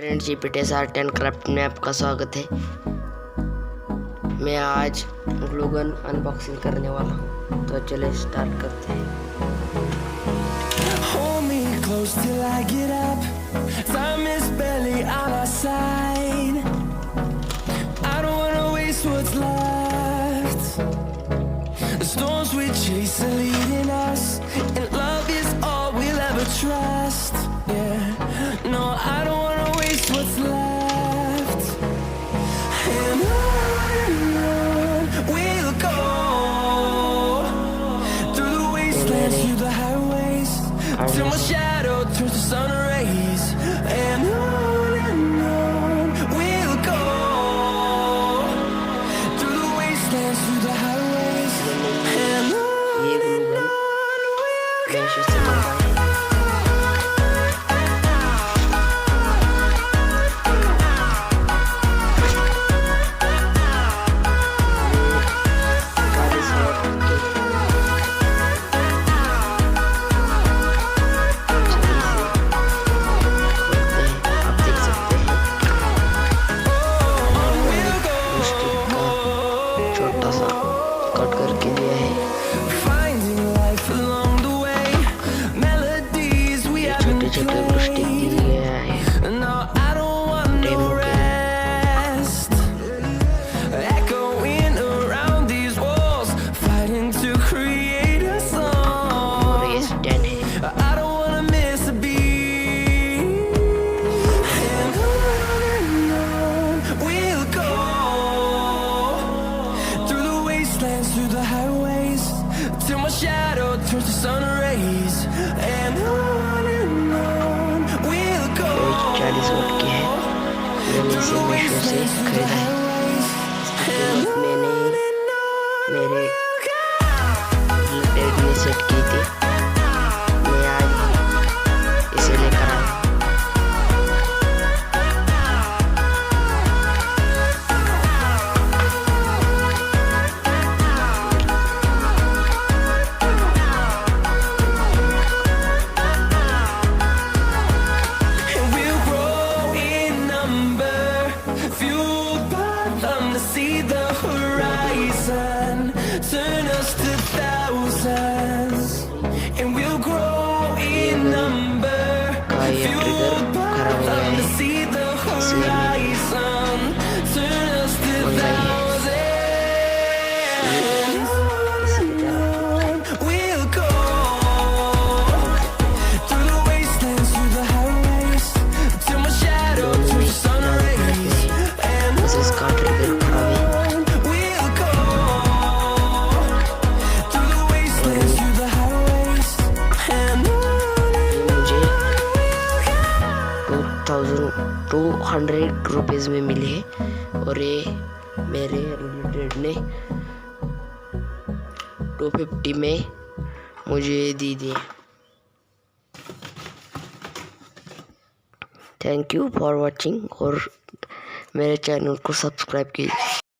Friends, जीपीटीएस art and craft में आपका स्वागत है। मैं आज ग्लू गन अनबॉक्सिंग करने वाला हूँ, तो चलिए स्टार्ट करते हैं। Hold me close till I get up. Time is barely on our side. I don't wanna waste what's left. The storms we chase are leading us, and love is all we'll ever trust. Yeah, no, I don't wanna waste what's left. And on we'll go, through the wastelands, through the highways, till my shadow turns to sun rays. And on we'll go, through the wastelands, through the highways. And ये glue gun Meesho से मंगाई है। छोटा सा cut करके दिया है। finding life along the way, melodies we haven't छोटे छोटे स्टिक played. दिए गया है। No, I don't want no Demo के rest. Echoing around these walls, fighting to create a और song. ये स्टैंड है। I don't wanna miss a beat. And on we'll go, through the wastelands, through the highways, till my shadow turns to sun rays. And on we'll go, ये 40 वाट की है। मैंने through इसे the Meesho से wastelands, through the खरीदा है। highways. And मैंने मेरे रिलेटेड में सेट की थी। मैं आज इसे लेकर आया। and we'll grow in number, fueled by them to see the horizon, turn us to thousands. And we'll grow in number, fueled by them to see the horizon, turn us to thousands. We'll go through the wastelands, through the highways, till my shadow turns to sun rays. And बस इसका trigger खराब है। we'll go through the wastelands, through the highways. And ये मुझे 2200 rupees में मिली है और ये मेरे रिलेटेड ने 250 में मुझे दी थी। थैंक यू फॉर वॉचिंग और मेरे चैनल को सब्सक्राइब कीजिए।